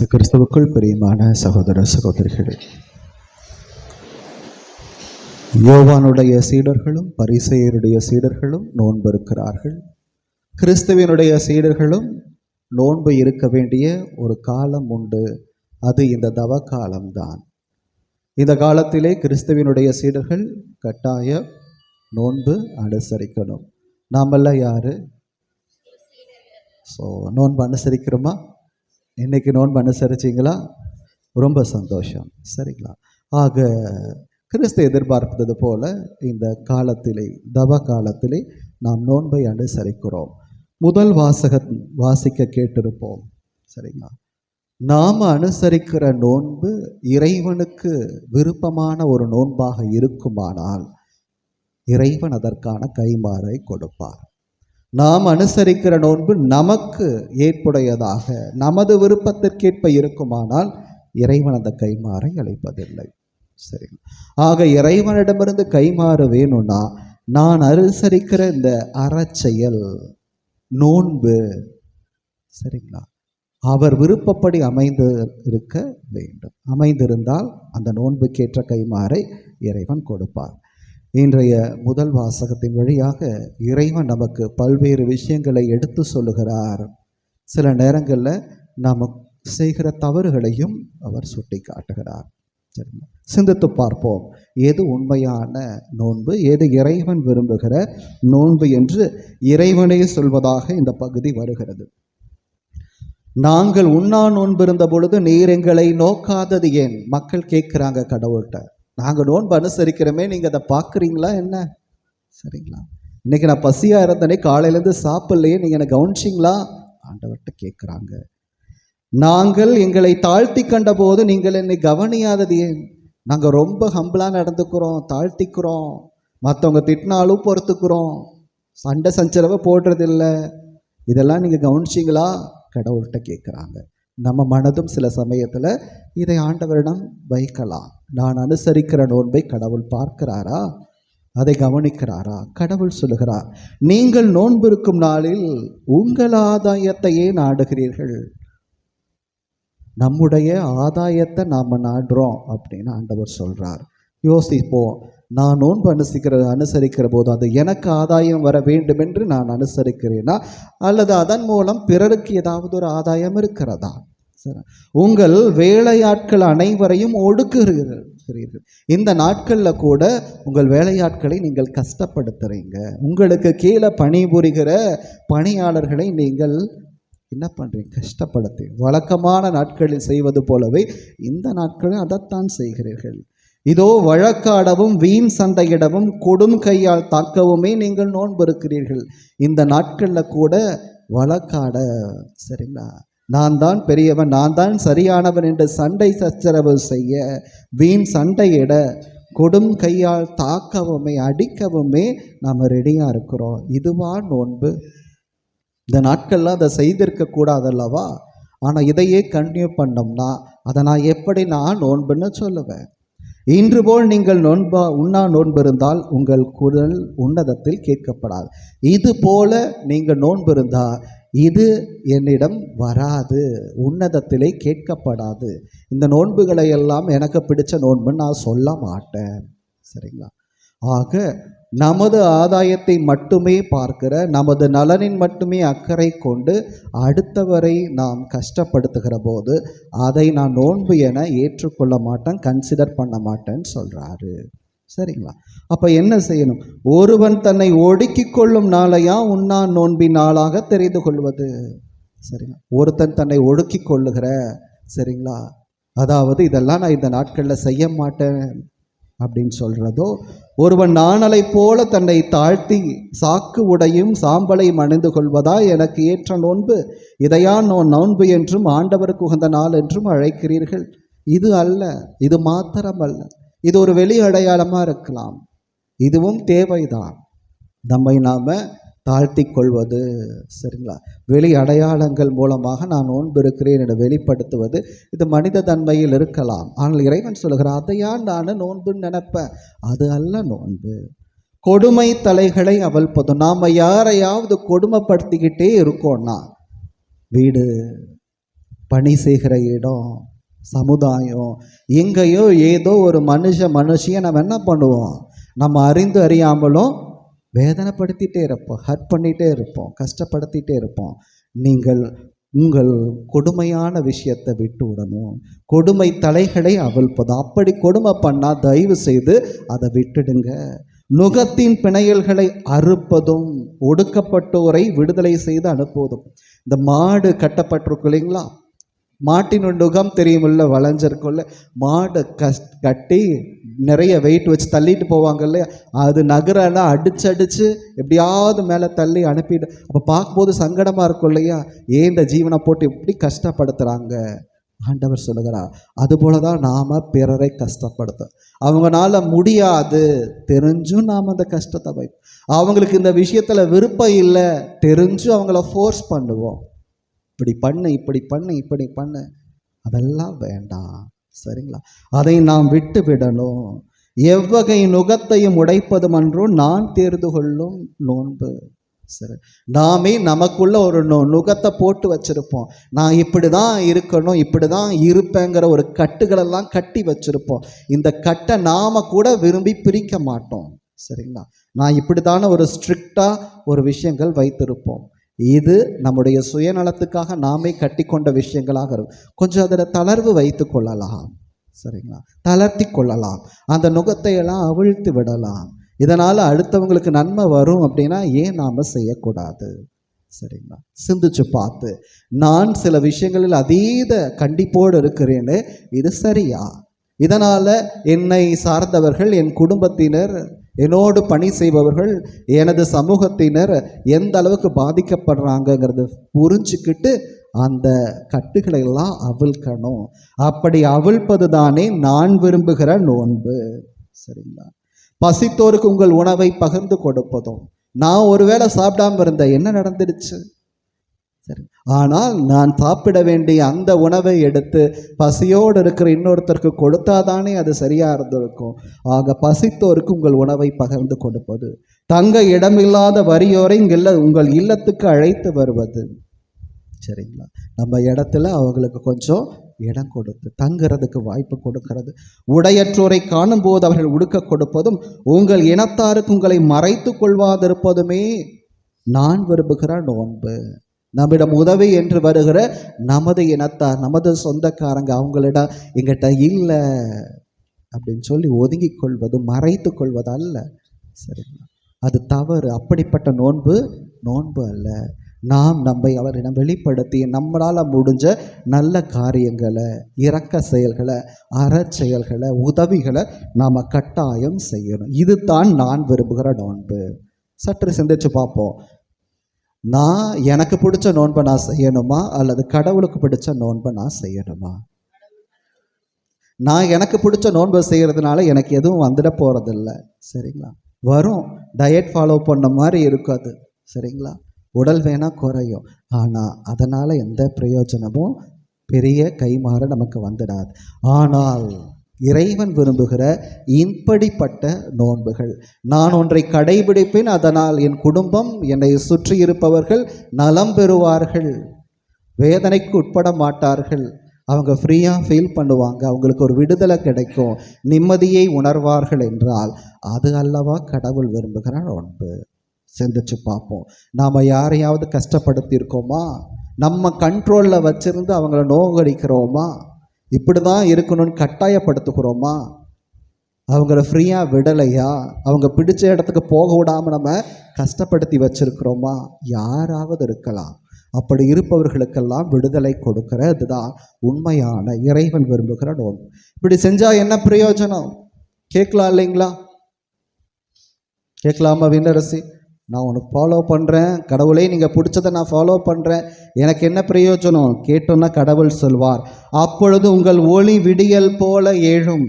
கிறிஸ்துவுக்குள் பிரியமான சகோதர சகோதரிகளே, யோவானுடைய சீடர்களும் பரிசேயருடைய சீடர்களும் நோன்பு இருக்கிறார்கள். கிறிஸ்துவினுடைய சீடர்களும் நோன்பு இருக்க வேண்டிய ஒரு காலம் உண்டு. அது இந்த தவ காலம்தான். இந்த காலத்திலே கிறிஸ்துவினுடைய சீடர்கள் கட்டாய நோன்பு அனுசரிக்கணும். நாமெல்லாம் யாரு? நோன்பு அனுசரிக்கிறோமா? இன்னைக்கு நோன்பு அனுசரிச்சிங்களா? ரொம்ப சந்தோஷம். சரிங்களா? ஆக கிறிஸ்து எதிர்பார்ப்பது போல இந்த காலத்திலே, தவ காலத்திலே நாம் நோன்பை அனுசரிக்கிறோம். முதல் வாசிக்க கேட்டிருப்போம். சரிங்களா? நாம் அனுசரிக்கிற நோன்பு இறைவனுக்கு விருப்பமான ஒரு நோன்பாக இருக்குமானால் இறைவன் அதற்கான கைமாறை கொடுப்பார். நாம் அனுசரிக்கிற நோன்பு நமக்கு ஏற்புடையதாக நமது விருப்பத்திற்கேற்ப இருக்குமானால் இறைவன் அந்த கைமாறை அளிப்பதில்லை. சரிங்களா? ஆக இறைவனிடமிருந்து கைமாறு வேணும்னா நான் அனுசரிக்கிற இந்த அறச்செயல் நோன்பு, சரிங்களா, அவர் விருப்பப்படி அமைந்து இருக்க வேண்டும். அமைந்திருந்தால் அந்த நோன்புக்கேற்ற கைமாறை இறைவன் கொடுப்பார். இன்றைய முதல் வாசகத்தின் வழியாக இறைவன் நமக்கு பல்வேறு விஷயங்களை எடுத்து சொல்லுகிறார். சில நேரங்களில் நாம் செய்கிற தவறுகளையும் அவர் சுட்டி காட்டுகிறார். சரிங்களா? சிந்தித்து பார்ப்போம். எது உண்மையான நோன்பு, எது இறைவன் விரும்புகிற நோன்பு என்று இறைவனே சொல்வதாக இந்த பகுதி வருகிறது. நாங்கள் உண்ணா நோன்பு இருந்த பொழுது நீர் எங்களை நோக்காதது ஏன்? மக்கள் கேட்குறாங்க கடவுள்கிட்ட. நாங்கள் நோன்பு அனுசரிக்கிறோமே, நீங்கள் அதை பார்க்குறீங்களா என்ன? சரிங்களா? இன்றைக்கி நான் பசியாக இருந்தனே, காலையிலேருந்து சாப்பிட்லையே, நீங்கள் என்னை கவனிச்சிங்களா? ஆண்டவர்கிட்ட கேட்குறாங்க. நாங்கள் எங்களை தாழ்த்தி கண்ட போது நீங்கள் என்னை கவனியாதது ஏன்? நாங்கள் ரொம்ப ஹம்பிளாக நடந்துக்கிறோம், தாழ்த்திக்கிறோம், மற்றவங்க திட்டினாலும் பொறுத்துக்கிறோம், சண்டை சஞ்சரவை போடுறதில்லை, இதெல்லாம் நீங்கள் கவனிச்சிங்களா? கடவுள்கிட்ட கேட்குறாங்க. நம்ம மனதும் சில சமயத்தில் இதை ஆண்டவரிடம் வைக்கலாம். நான் அனுசரிக்கிற நோன்பை கடவுள் பார்க்கிறாரா? அதை கவனிக்கிறாரா? கடவுள் சொல்லுகிறார், நீங்கள் நோன்பு இருக்கும் நாளில் உங்கள் ஆதாயத்தையே நாடுகிறீர்கள். நம்முடைய ஆதாயத்தை நாம் நாடுறோம் அப்படின்னு ஆண்டவர் சொல்கிறார். யோசிப்போம். நான் நோன்பு அனுசரிக்கிற போது அது எனக்கு ஆதாயம் வர வேண்டும் என்று நான் அனுசரிக்கிறேனா, அல்லது அதன் மூலம் பிறருக்கு ஏதாவது ஒரு ஆதாயம் இருக்கிறதா? உங்கள் வேலையாட்கள் அனைவரையும் ஒடுக்குகிறீர்கள். இந்த நாட்களில் கூட உங்கள் வேலையாட்களை நீங்கள் கஷ்டப்படுத்துறீங்க. உங்களுக்கு கீழே பணிபுரிகிற பணியாளர்களை நீங்கள் என்ன பண்ணுறீங்க? கஷ்டப்படுத்தி வழக்கமான நாட்களில் செய்வது போலவே இந்த நாட்களில் அதைத்தான் செய்கிறீர்கள். இதோ வழக்காடவும் வீண் சண்டையிடவும் கொடும் கையால் தாக்கவுமே நீங்கள் நோன்பு இருக்கிறீர்கள். இந்த நாட்களில் கூட வழக்காட, சரிங்களா, நான் தான் பெரியவன், நான் தான் சரியானவன் என்று சண்டை சச்சரவு செய்ய, வீண் சண்டையிட, கொடும் கையால் தாக்கவுமே அடிக்கவுமே நாம் ரெடியாக இருக்கிறோம். இதுவா நோன்பு? இந்த நாட்கள்லாம் அதை செய்திருக்க கூடாதல்லவா? ஆனால் இதையே கண்டினியூ பண்ணோம்னா அதை நான் எப்படி நோன்புன்னு சொல்லுவேன்? இன்று போல் நீங்கள் உண்ணா நோன்பு இருந்தால் உங்கள் குரல் உன்னதத்தில் கேட்கப்படாது. இது போல நீங்கள் நோன்பு இருந்தால் இது என்னிடம் வராது, உன்னதத்திலே கேட்கப்படாது. இந்த நோன்புகளை எல்லாம் எனக்கு பிடிச்ச நோன்புன்னு நான் சொல்ல மாட்டேன். சரிங்களா? ஆக நமது ஆதாயத்தை மட்டுமே பார்க்கிற, நமது நலனின் மட்டுமே அக்கறை கொண்டு அடுத்தவரை நாம் கஷ்டப்படுத்துகிற போது அதை நான் நோன்பு என ஏற்றுக்கொள்ள மாட்டேன், கன்சிடர் பண்ண மாட்டேன்னு சொல்கிறாரு. சரிங்களா? அப்போ என்ன செய்யணும்? ஒருவன் தன்னை ஒடுக்கி கொள்ளும் நாளையா உண்ணா நோன்பின் நாளாக தெரிந்து கொள்வது. சரிங்களா? ஒருத்தன் தன்னை ஒடுக்கி கொள்ளுகிற, சரிங்களா, அதாவது இதெல்லாம் நான் இந்த நாட்களில் செய்ய மாட்டேன் அப்படின்னு சொல்கிறதோ, ஒருவன் நாணலை போல தன்னை தாழ்த்தி சாக்கு உடையும் சாம்பலையும் அணிந்து கொள்வதா எனக்கு ஏற்ற நோன்பு? இதையா நோன்பு என்றும் ஆண்டவருக்கு உகந்த நாள் என்றும் அழைக்கிறீர்கள்? இது அல்ல. இது மாத்திரம் அல்ல. இது ஒரு வெளி அடையாளமாக இருக்கலாம். இதுவும் தேவைதான். நம்மை நாம் தாழ்த்தி கொள்வது, சரிங்களா, வெளி அடையாளங்கள் மூலமாக நான் நோன்பு இருக்கிறேன் என வெளிப்படுத்துவது, இது மனித தன்மையில் இருக்கலாம். ஆனால் இறைவன் சொல்கிறார், அதையா நான் நோன்புன்னு நினைப்பேன். அது அல்ல நோன்பு. கொடுமை தலைகளை அவள்பது. நாம் யாரையாவது கொடுமைப்படுத்திக்கிட்டே இருக்கோம்னா, வீடு பணி செய்கிற இடம், சமுதாயம், எங்கேயோ ஏதோ ஒரு மனுஷியை நம்ம என்ன பண்ணுவோம், நம்ம அறிந்து அறியாமலும் வேதனைப்படுத்திகிட்டே இருப்போம், ஹர்ட் பண்ணிகிட்டே இருப்போம், கஷ்டப்படுத்திகிட்டே இருப்போம். நீங்கள் உங்கள் கொடுமையான விஷயத்தை விட்டு விடணும். கொடுமை தலைகளை அவிழ்ப்பது. அப்படி கொடுமை பண்ணால் தயவு செய்து அதை விட்டுடுங்க. நுகத்தின் பிணையல்களை அறுப்பதும் ஒடுக்கப்பட்டோரை விடுதலை செய்து அனுப்புவதும். இந்த மாடு கட்டப்பட்டிருக்கும் இல்லைங்களா, மாட்டின் நுகம் தெரியுமில்ல, வளைஞ்சிருக்கும்ல, மாடை கட்டி நிறைய வெயிட் வச்சு தள்ளிட்டு போவாங்க இல்லையா, அது நகரெல்லாம் அடிச்சு எப்படியாவது மேலே தள்ளி அனுப்பிட்டு, அப்போ பார்க்கும்போது சங்கடமாக இருக்கும் இல்லையா, ஏன் இந்த ஜீவனை போட்டு எப்படி கஷ்டப்படுத்துகிறாங்க. ஆண்டவர் சொல்லுகிறார், அதுபோல தான் நாம் பிறரை கஷ்டப்படுத்தோம். அவங்களால முடியாது தெரிஞ்சும் நாம் அந்த கஷ்டத்தை வைப்போம். அவங்களுக்கு இந்த விஷயத்தில் விருப்பம் இல்லை தெரிஞ்சும் அவங்கள ஃபோர்ஸ் பண்ணுவோம். இப்படி பண்ணு, இப்படி பண்ணு, இப்படி பண்ணு. அதெல்லாம் வேண்டாம், சரிங்களா? அதை நாம் விட்டு விடணும். எவ்வகை நுகத்தையும் உடைப்பதும் அன்றும் நான் தேர்ந்து கொள்ளும் நோன்பு. சரி, நாமே நமக்குள்ள ஒரு நுகத்தை போட்டு வச்சிருப்போம். நான் இப்படி தான் இருக்கணும், இப்படி தான் இருப்பேங்கிற ஒரு கட்டுகளெல்லாம் கட்டி வச்சிருப்போம். இந்த கட்டை நாம கூட விரும்பி பிரிக்க மாட்டோம், சரிங்களா? நான் இப்படி தானே ஒரு ஸ்ட்ரிக்டாக ஒரு விஷயங்கள் வைத்திருப்போம். இது நம்முடைய சுயநலத்துக்காக நாமே கட்டி கொண்ட விஷயங்களாக இருக்கும். கொஞ்சம் அதில் தளர்வு வைத்து கொள்ளலாம், சரிங்களா? தளர்த்தி கொள்ளலாம், அந்த நுகத்தை எல்லாம் அவிழ்த்து விடலாம். இதனால் அடுத்தவங்களுக்கு நன்மை வரும் அப்படின்னா ஏன் நாம் செய்யக்கூடாது, சரிங்களா? சிந்திச்சு பார்த்து, நான் சில விஷயங்களில் அதீத கண்டிப்போடு இருக்கிறேன்னு, இது சரியா? இதனால் என்னை சார்ந்தவர்கள், என் குடும்பத்தினர், என்னோடு பணி செய்பவர்கள், எனது சமூகத்தினர் எந்த அளவுக்கு பாதிக்கப்படுறாங்கங்கிறத புரிஞ்சுக்கிட்டு அந்த கட்டுகளை எல்லாம் அவிழ்க்கணும். அப்படி அவிழ்ப்பது தானே நான் விரும்புகிற நோன்பு, சரிங்களா? பசித்தோருக்கு உங்கள் உணவை பகிர்ந்து கொடுப்பதும். நான் ஒருவேளை சாப்பிடாம இருந்தேன், என்ன நடந்துடுச்சு? சரி, ஆனால் நான் சாப்பிட வேண்டிய அந்த உணவை எடுத்து பசியோடு இருக்கிற இன்னொருத்தருக்கு கொடுத்தாதானே அது சரியாக இருந்திருக்கும். ஆக பசித்தோருக்கு உங்கள் உணவை பகிர்ந்து கொடுப்பது, தங்க இடமில்லாத வறியோரை உங்கள் இல்லத்துக்கு அழைத்து வருவது, சரிங்களா? நம்ம இடத்துல அவங்களுக்கு கொஞ்சம் இடம் கொடுத்து தங்குறதுக்கு வாய்ப்பு கொடுக்கிறது. உடையற்றோரை காணும் போது அவர்கள் உடுக்க கொடுப்பதும், உங்கள் இனத்தாருக்கு உங்களை மறைத்து கொள்வாதிருப்பதுமே நான் விரும்புகிற நோன்பு. நம்மிடம் உதவி என்று வருகிற நமது இனத்தார், நமது சொந்தக்காரங்க, அவங்களிடம் எங்கிட்ட இல்லை அப்படின்னு சொல்லி ஒதுங்கி கொள்வது, மறைத்து கொள்வது அல்ல, சரிங்களா? அது தவறு. அப்படிப்பட்ட நோன்பு நோன்பு அல்ல. நாம் நம்மை அவரிடம் வெளிப்படுத்தி நம்மளால் முடிஞ்ச நல்ல காரியங்களை, இரக்க செயல்களை, அறச்செயல்களை, உதவிகளை நாம் கட்டாயம் செய்யணும். இதுதான் நான் விரும்புகிற நோன்பு. சற்று சிந்திச்சு பார்ப்போம். நான் எனக்கு பிடிச்ச நோன்பை நான் செய்யணுமா, அல்லது கடவுளுக்கு பிடிச்ச நோன்பை நான் செய்யணுமா? நான் எனக்கு பிடிச்ச நோன்பை செய்கிறதுனால எனக்கு எதுவும் வந்துட போகிறதில்ல, சரிங்களா? வரும், டயட் ஃபாலோ பண்ண மாதிரி இருக்காது, சரிங்களா? உடல் வேணால் குறையும், ஆனால் அதனால் எந்த பிரயோஜனமும் பெரிய கைமாற நமக்கு வந்துடாது. ஆனால் இறைவன் விரும்புகிற இப்படிப்பட்ட நோன்புகள், நான் ஒன்றை கடைபிடிப்பேன், அதனால் என் குடும்பம், என்னை சுற்றி இருப்பவர்கள் நலம் பெறுவார்கள், வேதனைக்கு உட்பட மாட்டார்கள், அவங்க ஃப்ரீயாக ஃபீல் பண்ணுவாங்க, அவங்களுக்கு ஒரு விடுதலை கிடைக்கும், நிம்மதியை உணர்வார்கள் என்றால் அது அல்லவா கடவுள் விரும்புகிற நோன்பு. சிந்திச்சு பார்ப்போம். நாம் யாரையாவது கஷ்டப்படுத்தியிருக்கோமா? நம்ம கண்ட்ரோலில் வச்சுருந்து அவங்கள நோகடிக்கிறோமா? இப்படி தான் இருக்கணும்னு கட்டாயப்படுத்துகிறோமா? அவங்கள ஃப்ரீயாக விடலையா? அவங்க பிடிச்ச இடத்துக்கு போக விடாமல் நம்ம கஷ்டப்படுத்தி வச்சுருக்கிறோமா? யாராவது இருக்கலாம். அப்படி இருப்பவர்களுக்கெல்லாம் விடுதலை கொடுக்கிறது தான் உண்மையான இறைவன் விரும்புகிற நோன்பு. இப்படி செஞ்சால் என்ன பிரயோஜனம்? கேட்கலாம் இல்லைங்களா? கேட்கலாமா? விண்ணரசி, நான் உனக்கு ஃபாலோ பண்ணுறேன், கடவுளே நீங்கள் பிடிச்சதை நான் ஃபாலோ பண்ணுறேன், எனக்கு என்ன பிரயோஜனம்? கேட்டோன்னா கடவுள் சொல்வார், அப்பொழுது உங்கள் ஒளி விடியல் போல ஏழும்,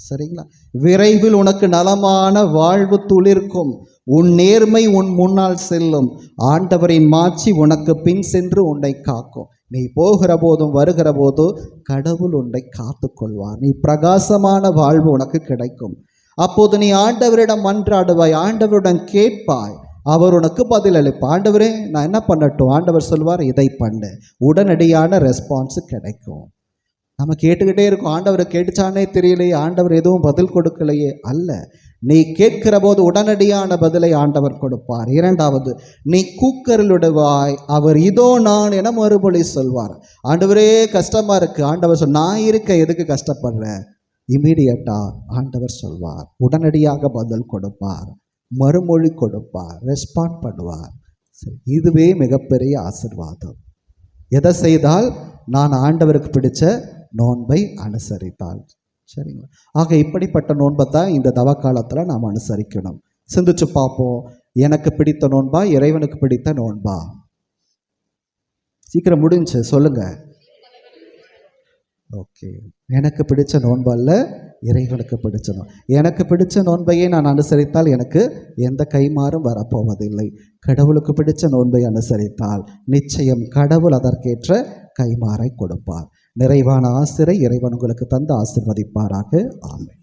சரிங்களா? விரைவில் உனக்கு நலமான வாழ்வு துளிர்க்கும், உன் நேர்மை உன் முன்னால் செல்லும், ஆண்டவரின் மாட்சி உனக்கு பின் சென்று உன்னை காக்கும், நீ போகிற போதும் வருகிற போதும் கடவுள் உன்னை காத்து கொள்வார், நீ பிரகாசமான வாழ்வு உனக்கு கிடைக்கும். அப்போது நீ ஆண்டவரிடம் மன்றாடுவாய், ஆண்டவரிடம் கேட்பாய், அவர் உனக்கு பதில் அளிப்பார். ஆண்டவரே நான் என்ன பண்ணட்டும்? ஆண்டவர் சொல்வார், இதை பண்ணு. உடனடியான ரெஸ்பான்ஸ் கிடைக்கும். நம்ம கேட்டுக்கிட்டே இருக்கோம், ஆண்டவரை கேட்டுச்சானே தெரியலையே, ஆண்டவர் எதுவும் பதில் கொடுக்கலையே. அல்ல, நீ கேட்கிற போது உடனடியான பதிலை ஆண்டவர் கொடுப்பார். இரண்டாவது, நீ கூக்கரலிடுவாய், அவர் இதோ நான் என மறுமொழி சொல்வார். ஆண்டவரே கஷ்டமா இருக்கு, ஆண்டவர் நான் இருக்க, எதுக்கு கஷ்டப்படுற? இமீடியட்டா ஆண்டவர் சொல்வார், உடனடியாக பதில் கொடுப்பார், மறுமொழி கொடுப்பார், ரெஸ்பாண்ட் பண்ணுவார். சரி, இதுவே மிகப்பெரிய ஆசீர்வாதம். எதை செய்தால்? நான் ஆண்டவருக்கு பிடிச்ச நோன்பை அனுசரித்தாள். சரிங்களா? ஆக இப்படிப்பட்ட நோன்பை தான் இந்த தவ காலத்தில் நாம் அனுசரிக்கணும். சிந்திச்சு பார்ப்போம், எனக்கு பிடித்த நோன்பா, இறைவனுக்கு பிடித்த நோன்பா? சீக்கிரம் முடிஞ்சு சொல்லுங்க. ஓகே, எனக்கு பிடிச்ச நோன்பல்ல, இறைவனுக்கு பிடிச்ச நோன்பு. எனக்கு பிடிச்ச நோன்பையே நான் அனுசரித்தால் எனக்கு எந்த கைமாறும் வரப்போவதில்லை. கடவுளுக்கு பிடிச்ச நோன்பை அனுசரித்தால் நிச்சயம் கடவுள் அதற்கேற்ற கைமாறை கொடுப்பார். நிறைவான ஆசிரை இறைவன் உங்களுக்கு தந்து ஆசீர்வதிப்பாராக. ஆமென்.